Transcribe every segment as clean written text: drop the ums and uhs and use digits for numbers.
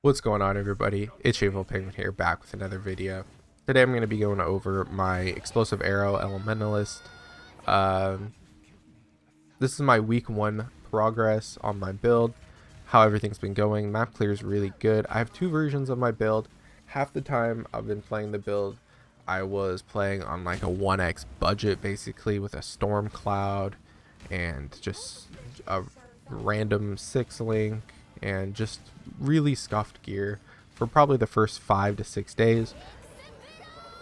What's going on, everybody? It's ShamefulPenguin here, back with another video. Today I'm going to be going over my Explosive Arrow Elementalist. Um, this is my week 1 progress on my build, how everything's been going. Map clear is really good. I have two versions of my build. Half the time I've been playing the build, I was playing on like a 1x budget, basically, with a storm cloud and just a random 6 link and just really scuffed gear for probably the first 5 to 6 days.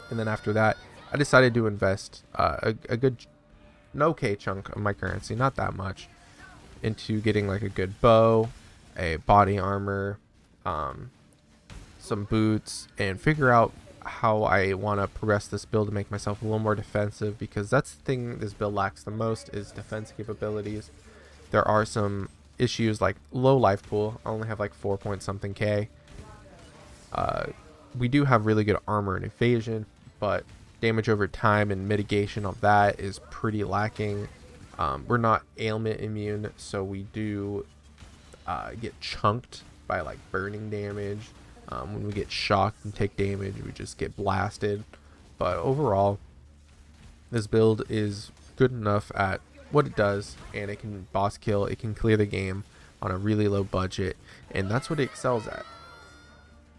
And then after that, I decided to invest a good, an okay chunk of my currency, not that much, into getting like a good bow, a body armor, some boots, and figure out how I want to progress this build to make myself a little more defensive, because that's the thing this build lacks the most, is defense capabilities. There are some issues like low life pool. I only have like 4 point something K. We do have really good armor and evasion, but damage over time and mitigation of that is pretty lacking. We're not ailment immune, so we do get chunked by like burning damage. When we get shocked and take damage, we just get blasted. But overall, this build is good enough at what it does, and it can boss kill, it can clear the game on a really low budget, and that's what it excels at.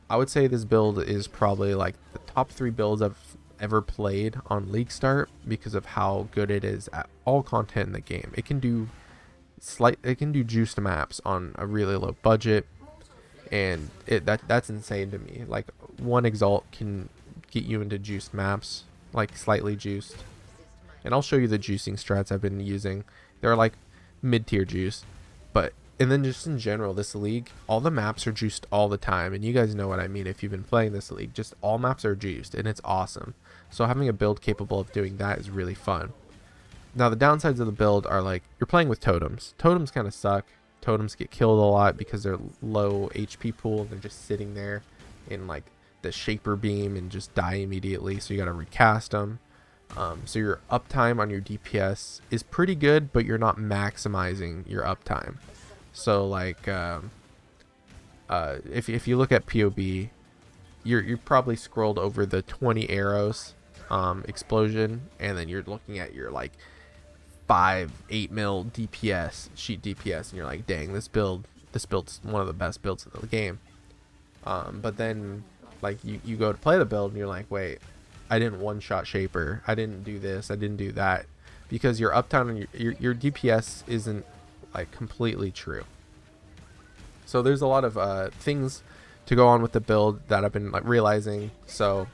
I would say this build is probably like the top 3 builds I've ever played on League Start, because of how good it is at all content in the game. It can do juiced maps on a really low budget, and that's insane to me. Like, one Exalt can get you into juiced maps, like slightly juiced. And I'll show you the juicing strats I've been using. They're like mid-tier juice. And then just in general, this league, all the maps are juiced all the time. And you guys know what I mean if you've been playing this league. Just all maps are juiced, and it's awesome. So having a build capable of doing that is really fun. Now, the downsides of the build are, like, you're playing with totems. Totems kind of suck. Totems get killed a lot because they're low HP pool. They're just sitting there in like the shaper beam and just die immediately. So you got to recast them. So your uptime on your DPS is pretty good, but you're not maximizing your uptime. So like, if you look at POB, you're probably scrolled over the 20 arrows explosion, and then you're looking at your like 5-8 mil DPS, sheet DPS, and you're like, dang, this build's one of the best builds in the game. But then like you go to play the build and you're like, wait, I didn't one-shot shaper, I didn't do this, I didn't do that, because your uptime and your DPS isn't like completely true. So there's a lot of things to go on with the build that I've been like realizing. So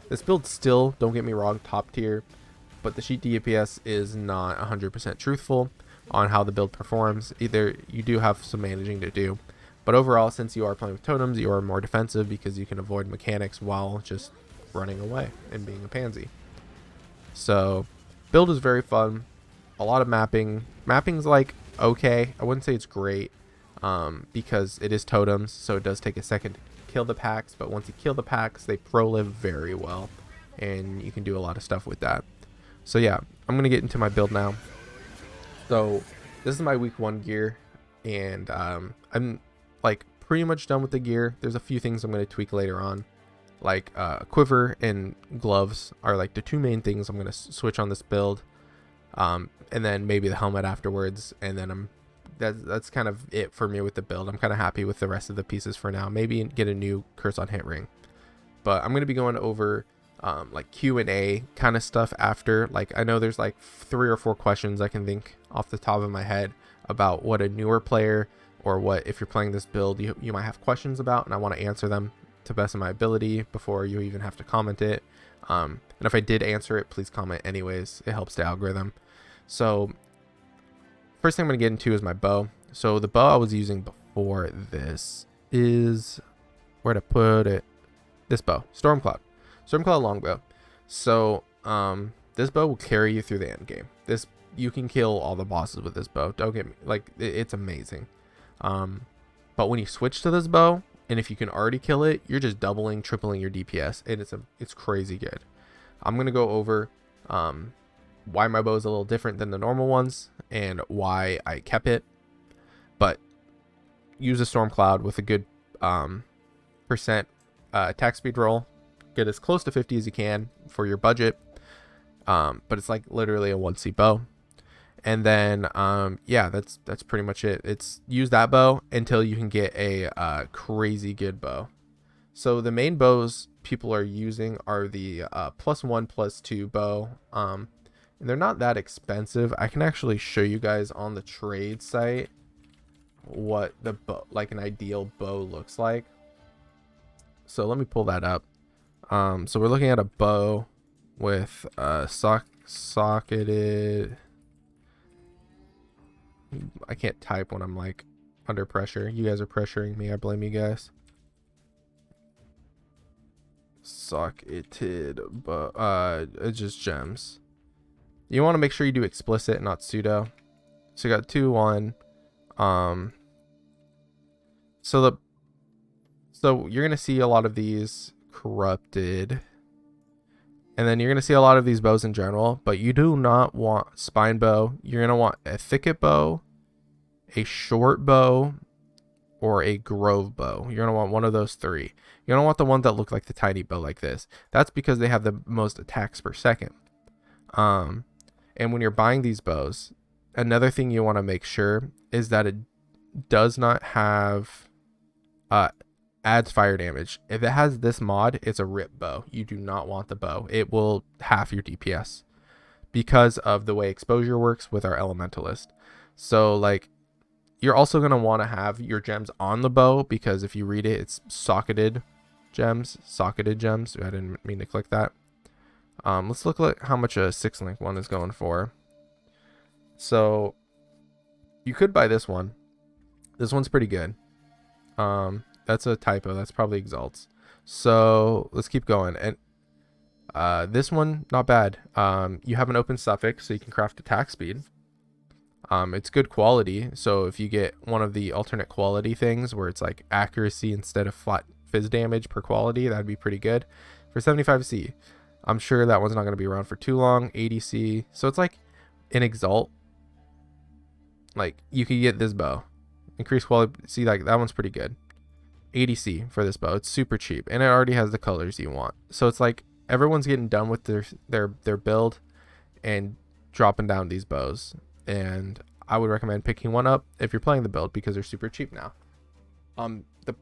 this build still, don't get me wrong, top tier, but the sheet DPS is not 100% truthful on how the build performs. Either you do have some managing to do, but overall, since you are playing with totems, you are more defensive because you can avoid mechanics while just running away and being a pansy. So build is very fun. A lot of mapping's like okay, I wouldn't say it's great, because it is totems, so it does take a second to kill the packs, but once you kill the packs, they pro live very well, and you can do a lot of stuff with that. So yeah, I'm gonna get into my build now. So this is my week 1 gear, and I'm like pretty much done with the gear. There's a few things I'm going to tweak later on, like quiver and gloves are like the 2 main things I'm going to switch on this build, and then maybe the helmet afterwards, and then that's kind of it for me with the build. I'm kind of happy with the rest of the pieces for now. Maybe get a new curse on hit ring, but I'm going to be going over like Q&A kind of stuff after. Like, I know there's like 3 or 4 questions I can think off the top of my head about what a newer player, or what if you're playing this build, you might have questions about, and I want to answer them to the best of my ability before you even have to comment it. And if I did answer it, please comment anyways. It helps the algorithm. So first thing I'm going to get into is my bow. So the bow I was using before this is, where to put it, this bow, Stormcloud longbow. So this bow will carry you through the end game. You can kill all the bosses with this bow. Don't get me, like, it's amazing. But when you switch to this bow, and if you can already kill it, you're just doubling, tripling your DPS, and it's crazy good. I'm gonna go over why my bow is a little different than the normal ones, and why I kept it. But use a storm cloud with a good attack speed roll. Get as close to 50 as you can for your budget. But it's like literally a 1C bow. And then yeah, that's pretty much it. It's use that bow until you can get a crazy good bow. So the main bows people are using are the +1 +2 bow. And they're not that expensive. I can actually show you guys on the trade site what the bow, like an ideal bow, looks like. So let me pull that up. So we're looking at a bow with socketed. I can't type when I'm like under pressure. You guys are pressuring me. I blame you guys. Socketed bow. It's just gems. You want to make sure you do explicit, not pseudo. So you got 2, 1. So you're gonna see a lot of these corrupted, and then you're gonna see a lot of these bows in general. But you do not want spine bow. You're gonna want a thicket bow, a short bow, or a grove bow. You're gonna want one of those 3. You don't want the one that look like the tiny bow like this. That's because they have the most attacks per second. And when you're buying these bows, another thing you want to make sure is that it does not have adds fire damage. If it has this mod, it's a rip bow. You do not want the bow. It will half your DPS because of the way exposure works with our Elementalist. So like, you're also going to want to have your gems on the bow, because if you read it, it's socketed gems. I didn't mean to click that. Let's look at how much a 6-link one is going for. So you could buy this one. This one's pretty good. That's a typo. That's probably Exalts. So let's keep going. And this one, not bad. You have an open suffix, so you can craft attack speed. It's good quality. So if you get one of the alternate quality things where it's like accuracy instead of flat fizz damage per quality, that'd be pretty good. For 75C, I'm sure that one's not going to be around for too long. 80C. So it's like an Exalt. Like, you could get this bow. Increased quality. See, like, that one's pretty good. 80C for this bow. It's super cheap, and it already has the colors you want. So it's like everyone's getting done with their build and dropping down these bows. And I would recommend picking one up if you're playing the build, because they're super cheap now. The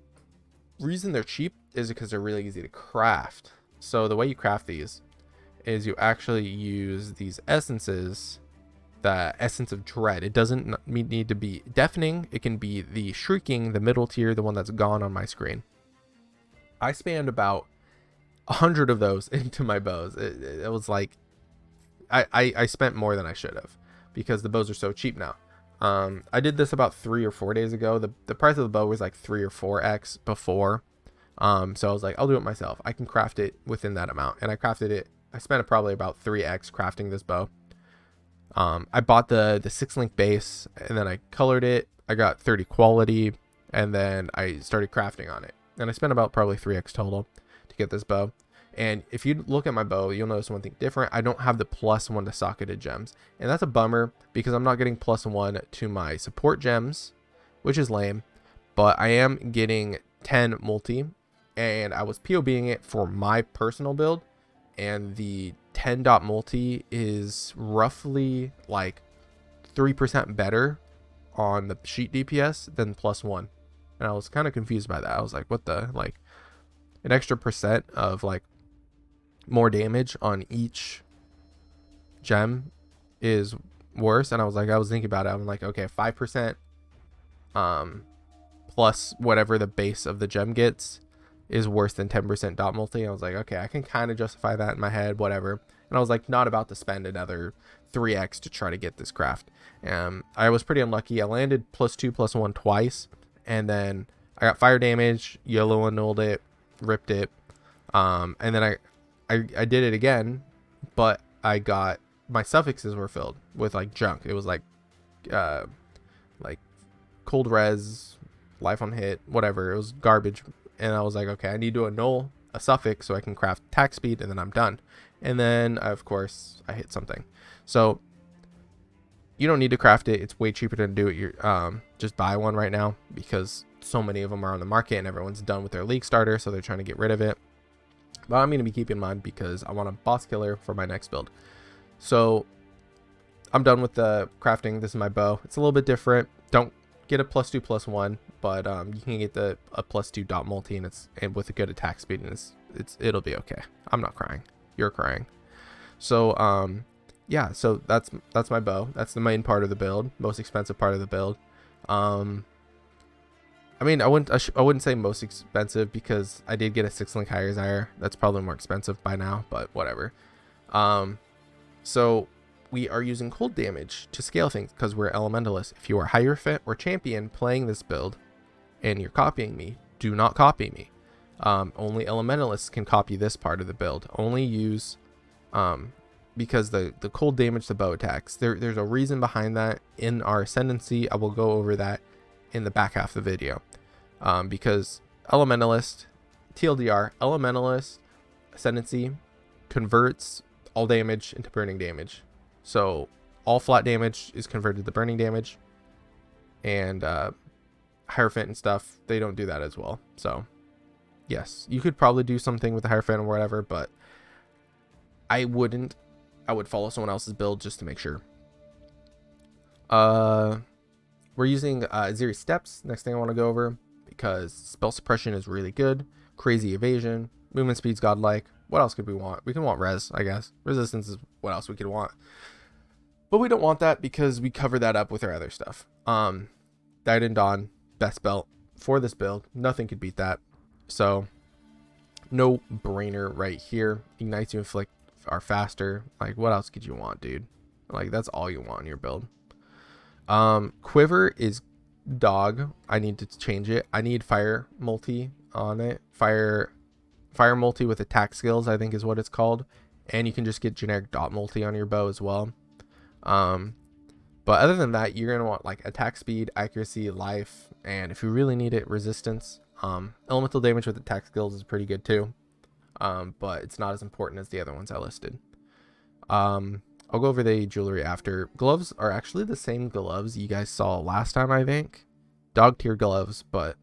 reason they're cheap is because they're really easy to craft. So the way you craft these is you actually use these essences. The essence of dread. It doesn't need to be deafening. It can be the shrieking, the middle tier, the one that's gone on my screen. I spammed about 100 of those into my bows. It was like I spent more than I should have, because the bows are so cheap now. I did this about 3 or 4 days ago. The price of the bow was like 3 or 4x before. So I was like, I'll do it myself. I can craft it within that amount, and I crafted it. I spent probably about 3x crafting this bow. I bought the 6-link base, and then I colored it. I got 30 quality, and then I started crafting on it. And I spent about probably 3x total to get this bow. And if you look at my bow, you'll notice one thing different. I don't have the +1 to socketed gems. And that's a bummer, because I'm not getting +1 to my support gems, which is lame. But I am getting 10 multi, and I was POBing it for my personal build. And the 10 dot multi is roughly like 3% better on the sheet DPS than +1. And I was kind of confused by that. I was like, what the, like, an extra percent of like more damage on each gem is worse. And I was thinking about it. I'm like, okay, 5% plus whatever the base of the gem gets is worse than 10% dot multi. I was like, okay, I can kind of justify that in my head, whatever. And I was like, not about to spend another 3x to try to get this craft. I was pretty unlucky. I landed +2 +1 twice, and then I got fire damage, yellow annulled it, ripped it, and then I did it again, but I got, my suffixes were filled with like junk. It was like cold res, life on hit, whatever. It was garbage. And I was like, okay, I need to annul a suffix so I can craft attack speed, and then I'm done. And then, of course, I hit something. So you don't need to craft it. It's way cheaper to do it. Just buy one right now, because so many of them are on the market and everyone's done with their league starter, so they're trying to get rid of it. But I'm going to be keeping mine because I want a boss killer for my next build. So I'm done with the crafting. This is my bow. It's a little bit different. Don't get a +2/+1, but you can get a +2 dot multi, and with a good attack speed, and it'll be okay. I'm not crying. You're crying. So yeah, so that's my bow. That's the main part of the build, most expensive part of the build. I mean, I wouldn't say most expensive because I did get a 6-link higher Exile. That's probably more expensive by now, but whatever. So we are using cold damage to scale things because we're Elementalist. If you are Hierophant or Champion playing this build and you're copying me, do not copy me. Only Elementalists can copy this part of the build. Only use, because the cold damage to bow attacks, there's a reason behind that in our Ascendancy. I will go over that in the back half of the video. Because Elementalist, TLDR, Elementalist Ascendancy converts all damage into burning damage. So all flat damage is converted to burning damage, and Hierophant and stuff, they don't do that as well. So yes, you could probably do something with the Hierophant or whatever, but I wouldn't. I would follow someone else's build just to make sure. We're using Aziri's Steps. Next thing I want to go over, because spell suppression is really good. Crazy evasion, movement speed's godlike. What else could we want? We can want res, I guess. Resistance is what else we could want. But we don't want that because we cover that up with our other stuff. Died in Dawn, best belt for this build. Nothing could beat that. So no brainer right here. Ignites you inflict are faster. Like, what else could you want, dude? Like, that's all you want in your build. Quiver is dog. I need to change it. I need fire multi on it. Fire multi with attack skills, I think is what it's called. And you can just get generic dot multi on your bow as well. But other than that, you're gonna want like attack speed, accuracy, life, and if you really need it, resistance. Elemental damage with attack skills is pretty good too. But it's not as important as the other ones I listed. I'll go over the jewelry after. Gloves are actually the same gloves you guys saw last time, I think. Dog tier gloves, but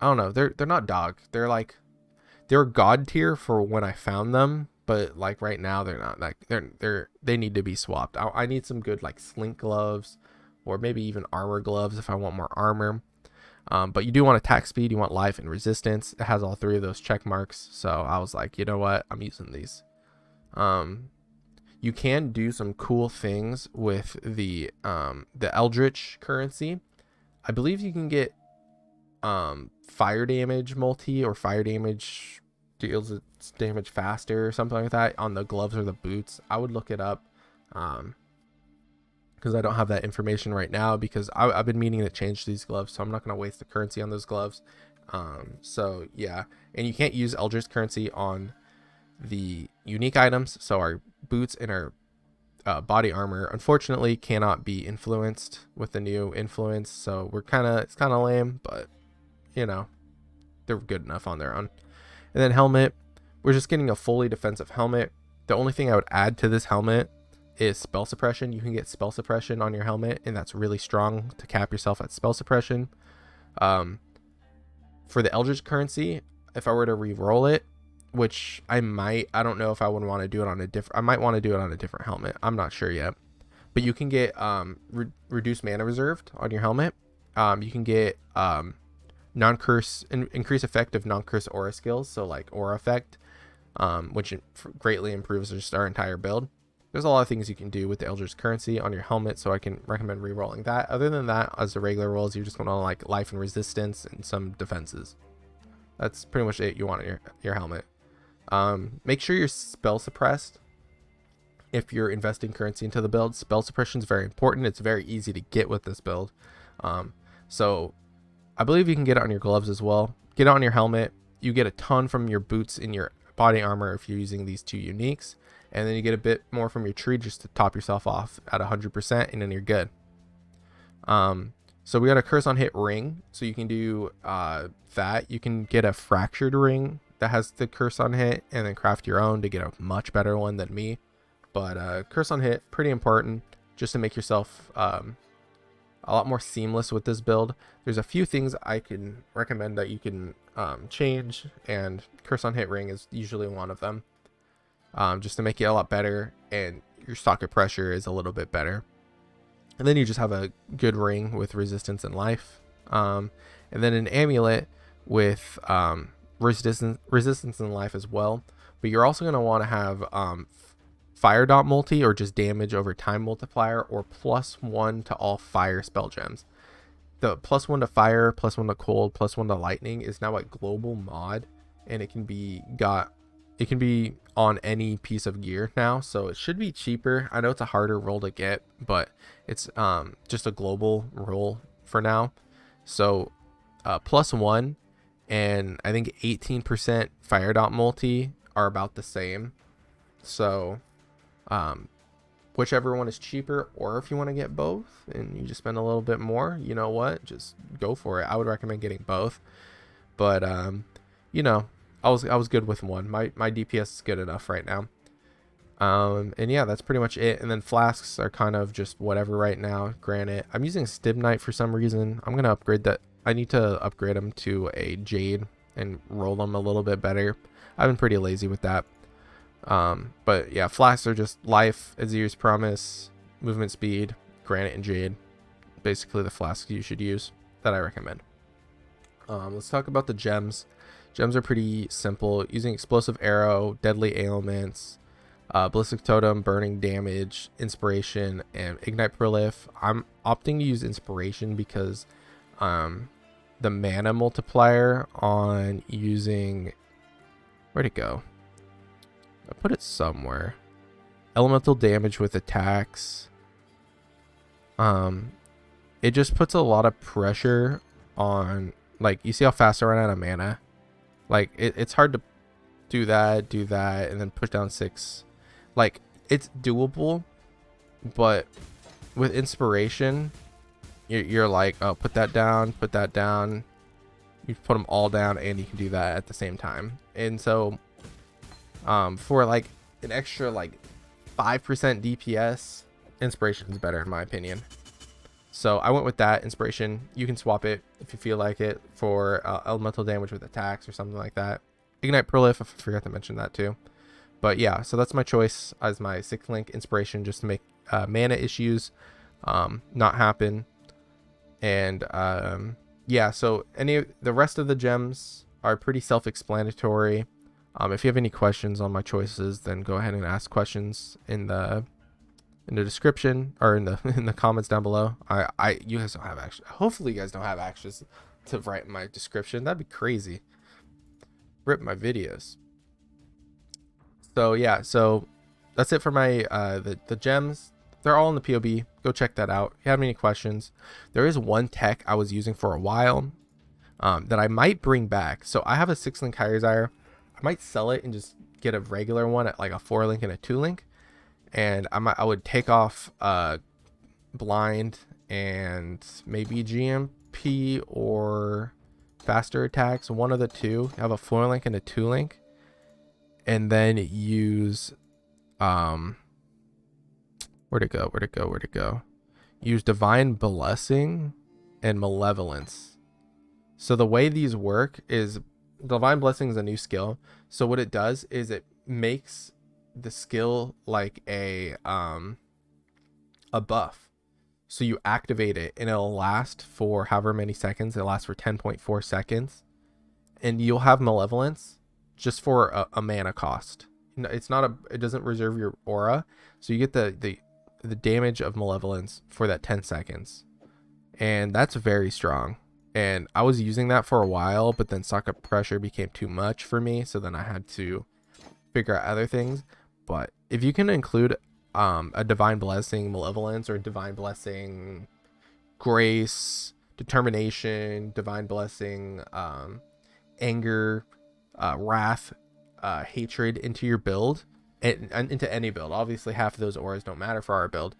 I don't know. They're not dog. They're god tier for when I found them, but like right now they're not. Like they need to be swapped. I need some good like slink gloves, or maybe even armor gloves if I want more armor. But you do want attack speed, you want life and resistance. It has all three of those check marks. So I was like, you know what? I'm using these. You can do some cool things with the Eldritch currency. I believe you can get fire damage multi, or fire damage deals its damage faster or something like that on the gloves or the boots. I would look it up because I don't have that information right now, because I've been meaning to change these gloves, so I'm not going to waste the currency on those gloves. So yeah, and you can't use Eldritch currency on the unique items, so our boots and our body armor unfortunately cannot be influenced with the new influence, so it's kind of lame, but you know, they're good enough on their own. And then helmet, we're just getting a fully defensive helmet. The only thing I would add to this helmet is spell suppression. You can get spell suppression on your helmet, and that's really strong to cap yourself at spell suppression. For the Eldritch currency, if I were to re-roll it, which I don't know if I would want to do it on I might want to do it on a different helmet. I'm not sure yet. But you can get reduced mana reserved on your helmet. You can get non-curse, increase effect of non-curse aura skills, so like aura effect, which greatly improves just our entire build. There's a lot of things you can do with the Eldritch currency on your helmet, so I can recommend re-rolling that. Other than that, as the regular rolls, you're just going to like life and resistance and some defenses. That's pretty much it you want in your helmet. Make sure you're spell suppressed if you're investing currency into the build. Spell suppression is very important. It's very easy to get with this build. So I believe you can get it on your gloves as well. Get it on your helmet. You get a ton from your boots and your body armor if you're using these two uniques. And then you get a bit more from your tree just to top yourself off at 100%, and then you're good. So we got a curse on hit ring. So you can do that. You can get a fractured ring that has the curse on hit, and then craft your own to get a much better one than me. But curse on hit, pretty important just to make yourself a lot more seamless with this build. There's a few things I can recommend that you can change, and Curse on Hit Ring is usually one of them, just to make it a lot better, and your socket pressure is a little bit better. And then you just have a good ring with resistance and life, and then an amulet with resistance and life as well. But you're also going to want to have fire dot multi, or just damage over time multiplier, or +1 to all fire spell gems. The +1 to fire, +1 to cold, +1 to lightning is now a global mod, and it can be on any piece of gear now, so it should be cheaper. I know it's a harder roll to get, but it's just a global roll for now. So +1 and I think 18% fire dot multi are about the same. So whichever one is cheaper, or if you want to get both and you just spend a little bit more, you know what, just go for it. I would recommend getting both, but you know, I was good with one. My DPS is good enough right now. And yeah, that's pretty much it. And then flasks are kind of just whatever right now. Granted, I'm using Stibnite for some reason. I'm gonna upgrade that. I need to upgrade them to a Jade and roll them a little bit better. I've been pretty lazy with that. But yeah, flasks are just life, Azir's Promise, movement speed, Granite, and Jade. Basically the flasks you should use that I recommend. Let's talk about the gems. Gems are pretty simple. Using Explosive Arrow, Deadly Ailments, Ballistic Totem, Burning Damage, Inspiration, and Ignite Prolif. I'm opting to use Inspiration because the mana multiplier on using... Where'd it go? I put it somewhere. Elemental damage with attacks. It just puts a lot of pressure on... Like, you see how fast I run out of mana? Like, it's hard to do that, and then push down 6. Like, it's doable, but with Inspiration, you're like, oh, put that down. You put them all down, and you can do that at the same time. And so, for like an extra like 5% DPS, Inspiration is better in my opinion. So I went with that. Inspiration, you can swap it if you feel like it for elemental damage with attacks or something like that. Ignite Prolif, I forgot to mention that too. But yeah, so that's my choice as my 6th link. Inspiration, just to make mana issues not happen. And yeah, so the rest of the gems are pretty self-explanatory. If you have any questions on my choices, then go ahead and ask questions in the description, or in the comments down below. You guys don't have access. Hopefully you guys don't have access to write in my description. That'd be crazy. Rip my videos. So yeah, so that's it for my the gems. They're all in the POB. Go check that out. If you have any questions, there is one tech I was using for a while that I might bring back. So I have a 6-link Hyrazire. I might sell it and just get a regular one at like a 4-link and a 2-link. And I would take off blind and maybe GMP or faster attacks, one of the two. Have a 4-link and a 2-link, and then use where'd it go? Use Divine Blessing and Malevolence. So the way these work is Divine Blessing is a new skill. So what it does is it makes the skill like a buff. So you activate it and it'll last for however many seconds. It lasts for 10.4 seconds, and you'll have Malevolence just for a mana cost. It's not it doesn't reserve your aura, so you get the damage of Malevolence for that 10 seconds, and that's very strong. And I was using that for a while, but then socket pressure became too much for me, so then I had to figure out other things. But if you can include a Divine Blessing Malevolence, or Divine Blessing Grace, Determination, Divine Blessing Anger, Wrath, Hatred into your build, and into any build. Obviously half of those auras don't matter for our build,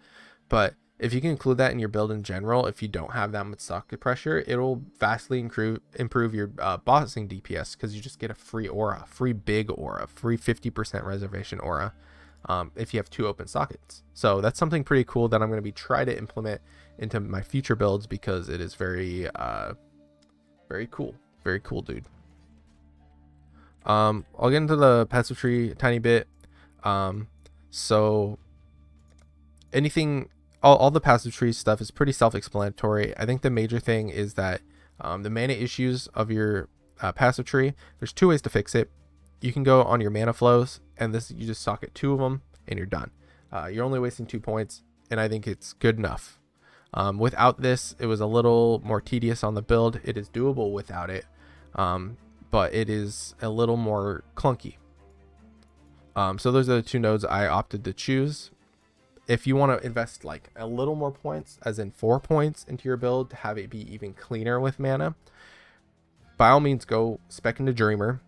but if you can include that in your build in general, if you don't have that much socket pressure, it'll vastly improve your bossing DPS, because you just get a free aura, free big aura, free 50% reservation aura if you have 2 open sockets. So that's something pretty cool that I'm going to be trying to implement into my future builds because it is very cool. Very cool, dude. I'll get into the passive tree a tiny bit. So anything, all the passive tree stuff is pretty self-explanatory. I think the major thing is that the mana issues of your passive tree, there's 2 ways to fix it. You can go on your mana flows, and this you just socket 2 of them and you're done. You're only wasting 2 points, and I think it's good enough. Without this, it was a little more tedious on the build. It is doable without it, but it is a little more clunky. So those are the 2 nodes I opted to choose. If you want to invest like a little more points, as in 4 points into your build to have it be even cleaner with mana, by all means go spec into Dreamer,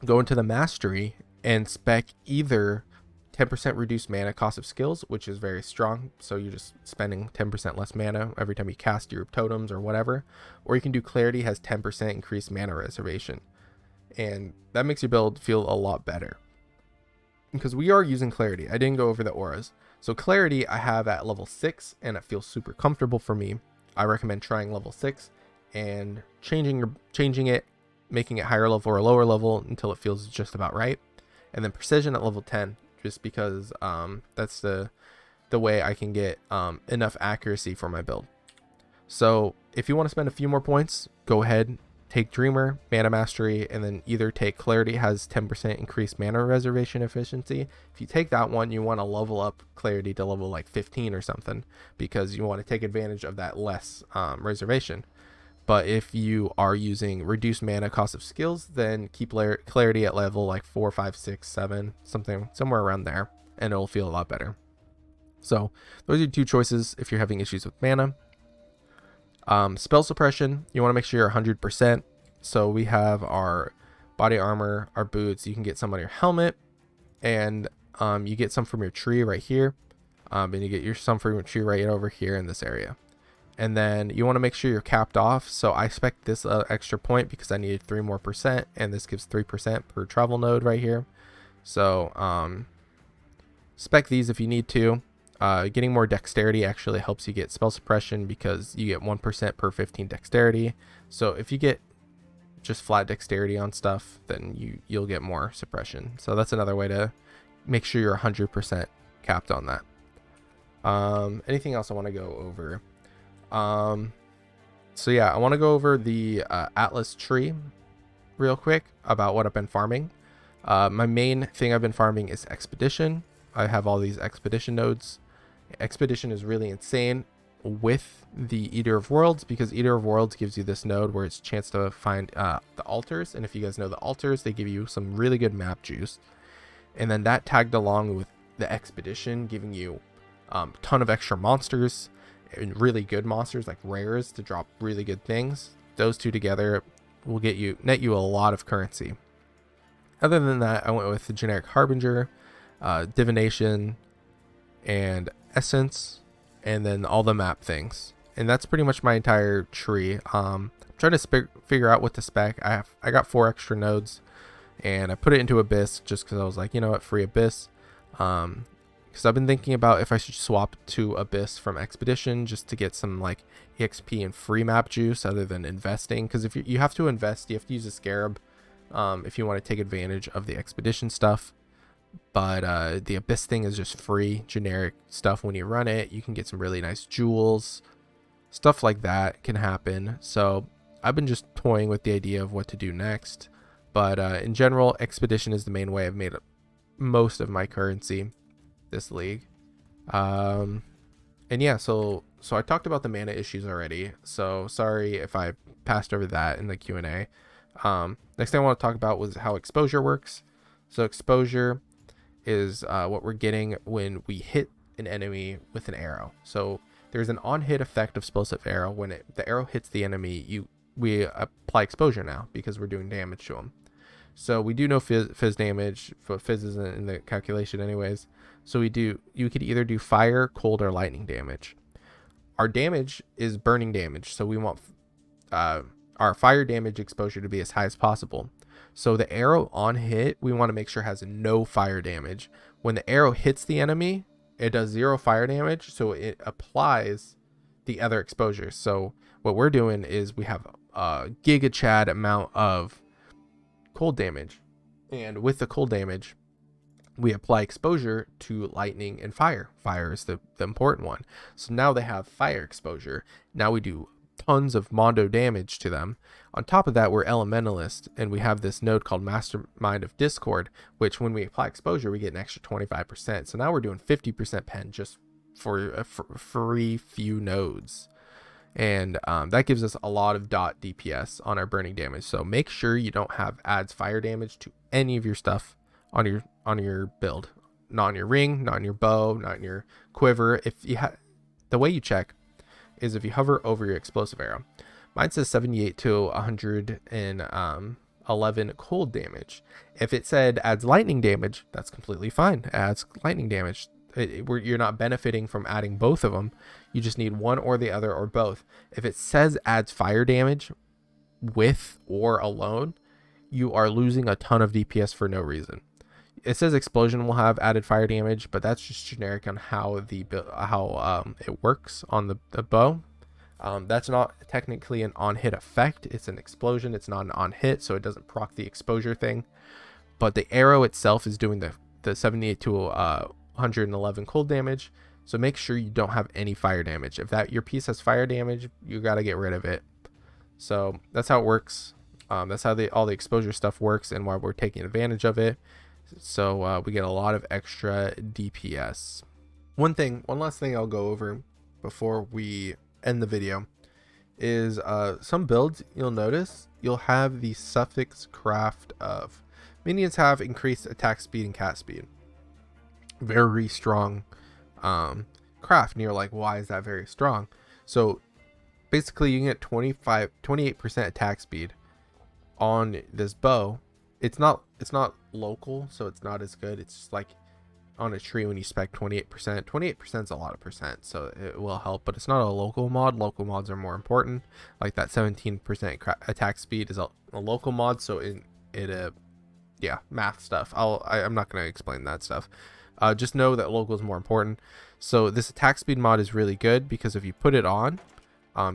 go into the Mastery, and spec either 10% reduced mana cost of skills, which is very strong, so you're just spending 10% less mana every time you cast your totems or whatever, or you can do Clarity, has 10% increased mana reservation, and that makes your build feel a lot better. Because we are using Clarity, I didn't go over the auras. So Clarity I have at level 6, and it feels super comfortable for me. I recommend trying level 6 and changing it, making it higher level or lower level until it feels just about right. And then Precision at level 10, just because that's the way I can get enough accuracy for my build. So if you want to spend a few more points, go ahead, take Dreamer, Mana Mastery, and then either take Clarity, has 10% increased mana reservation efficiency. If you take that one, you want to level up Clarity to level like 15 or something, because you want to take advantage of that less reservation. But if you are using reduced mana cost of skills, then keep Clarity at level like 4, 5, 6, 7, somewhere around there, and it'll feel a lot better. So those are 2 choices if you're having issues with mana. Spell suppression, you want to make sure you're 100%. So we have our body armor, our boots, you can get some on your helmet, and you get some from your tree right here, and you get some from your tree right over here in this area. And then you want to make sure you're capped off. So I spec this extra point because I needed 3% more, and this gives 3% per travel node right here. So spec these if you need to. Getting more dexterity actually helps you get spell suppression because you get 1% per 15 dexterity. So if you get just flat dexterity on stuff, then you'll get more suppression. So that's another way to make sure you're 100% capped on that. Anything else I want to go over? So yeah, I want to go over the Atlas tree real quick about what I've been farming. My main thing I've been farming is Expedition. I have all these Expedition nodes. Expedition is really insane with the Eater of Worlds, because Eater of Worlds gives you this node where it's a chance to find the altars, and if you guys know the altars, they give you some really good map juice, and then that tagged along with the Expedition giving you a ton of extra monsters and really good monsters like rares to drop really good things. Those 2 together will net you a lot of currency. Other than that, I went with the generic Harbinger, Divination, and Essence, and then all the map things, and that's pretty much my entire tree. I'm trying to figure out what to spec. I got 4 extra nodes, and I put it into Abyss just because I was like, you know what, free Abyss, because I've been thinking about if I should swap to Abyss from Expedition just to get some like EXP and free map juice other than investing, because if you have to invest, you have to use a Scarab if you want to take advantage of the Expedition stuff. But the Abyss thing is just free generic stuff. When you run it, you can get some really nice jewels, stuff like that can happen. So I've been just toying with the idea of what to do next, but in general, Expedition is the main way I've made most of my currency this league. And yeah, so I talked about the mana issues already, so sorry if I passed over that in the Q&A. Next thing I want to talk about was how exposure works. So exposure is what we're getting when we hit an enemy with an arrow. So there's an on-hit effect of explosive arrow. When the arrow hits the enemy, we apply exposure now because we're doing damage to them. So we do know fizz damage, but fizz isn't in the calculation anyways. So you could either do fire, cold, or lightning damage. Our damage is burning damage, so we want our fire damage exposure to be as high as possible. So the arrow on hit, we want to make sure has no fire damage. When the arrow hits the enemy, it does 0 fire damage, so it applies the other exposures. So what we're doing is we have a Giga Chad amount of cold damage, and with the cold damage we apply exposure to lightning and fire. Fire is the important one. So now they have fire exposure. Now we do tons of mondo damage to them. On top of that, we're Elementalist, and we have this node called Mastermind of Discord, which when we apply exposure, we get an extra 25%. So now we're doing 50% pen just for a free few nodes. And that gives us a lot of dot DPS on our burning damage. So make sure you don't have adds fire damage to any of your stuff on your build. Not on your ring, not on your bow, not on your quiver. If you the way you check is if you hover over your explosive arrow. Mine says 78 to 111 cold damage. If it said adds lightning damage, that's completely fine. It adds lightning damage. You're not benefiting from adding both of them. You just need one or the other or both. If it says adds fire damage with or alone, you are losing a ton of DPS for no reason. It says explosion will have added fire damage, but that's just generic on how it works on the bow. That's not technically an on-hit effect. It's an explosion. It's not an on-hit, so it doesn't proc the exposure thing. But the arrow itself is doing the 78 to 111 cold damage. So make sure you don't have any fire damage. If your piece has fire damage, you got to get rid of it. So that's how it works. That's how all the exposure stuff works and why we're taking advantage of it. So we get a lot of extra DPS. One last thing I'll go over before we end the video is some builds you'll notice you'll have the suffix craft of minions have increased attack speed and cast speed. Very strong craft, and you're like, why is that very strong? So basically you can get 28% attack speed on this bow. It's not local, so it's not as good. It's just like on a tree when you spec 28%. 28% is a lot of percent, so it will help, but it's not a local mod. Local mods are more important. Like that 17% attack speed is a local mod, so yeah, math stuff. I'm not going to explain that stuff. Just know that local is more important. So this attack speed mod is really good because if you put it on,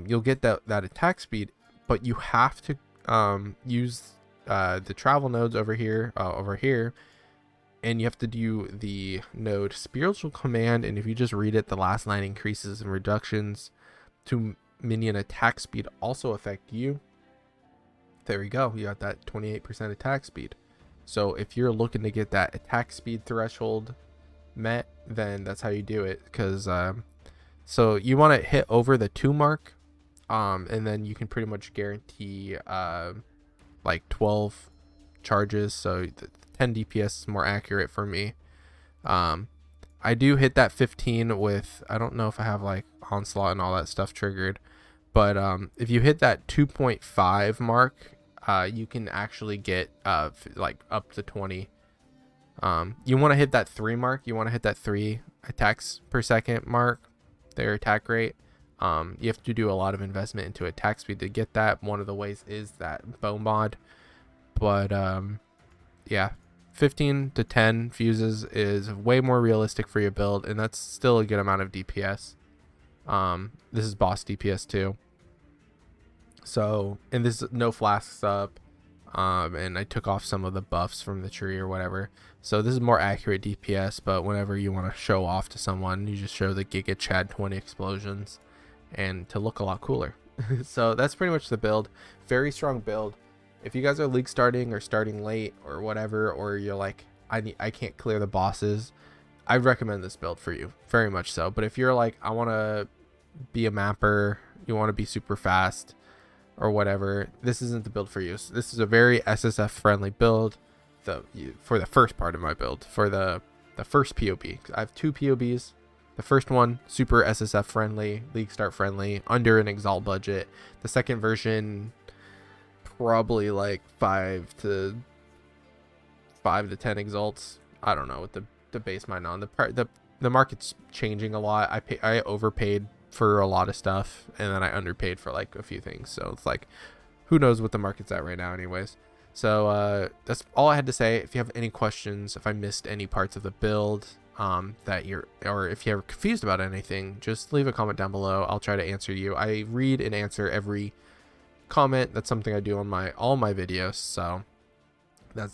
you'll get that attack speed, but you have to use the travel nodes over here, and you have to do the node spiritual command. And if you just read it, the last line increases and reductions to minion attack speed also affect you. There we go. You got that 28% attack speed. So if you're looking to get that attack speed threshold met, then that's how you do it. Because so you want to hit over the 2 mark, and then you can pretty much guarantee like 12 charges. So the 10 DPS is more accurate for me. I do hit that 15 with, I don't know if I have like onslaught and all that stuff triggered, but if you hit that 2.5 mark, you can actually get like up to 20. You want to hit that 3 mark. You want to hit that 3 attacks per second mark, their attack rate. You have to do a lot of investment into attack speed to get that. One of the ways is that bow mod, but yeah, 15 to 10 fuses is way more realistic for your build, and that's still a good amount of DPS. This is boss DPS too. So, and this is no flasks up, and I took off some of the buffs from the tree or whatever. So this is more accurate DPS, but whenever you want to show off to someone, you just show the Giga Chad 20 explosions and to look a lot cooler. So that's pretty much the build. Very strong build. If you guys are league starting or starting late or whatever, or you're like, I can't clear the bosses, I recommend this build for you, very much so. But if you're like, I want to be a mapper, you want to be super fast or whatever, this isn't the build for you. So this is a very SSF friendly build for the first part of my build, for the first POB. I have 2 POBs. The first one, super SSF friendly, league start friendly, under an Exile budget. The second version, probably like 5 to 10 exalts. I don't know what the base mine on. The market's changing a lot. I overpaid for a lot of stuff, and then I underpaid for like a few things. So it's like, who knows what the market's at right now anyways. So that's all I had to say. If you have any questions, if I missed any parts of the build, that or if you're confused about anything, just leave a comment down below. I'll try to answer you. I read and answer every comment. That's something I do on all my videos. So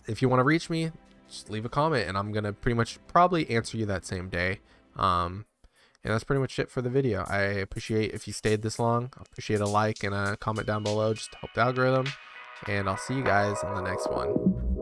if you want to reach me, just leave a comment and I'm gonna pretty much probably answer you that same day. And that's pretty much it for the video. I appreciate if you stayed this long. I appreciate a like and a comment down below just to help the algorithm. And I'll see you guys on the next one.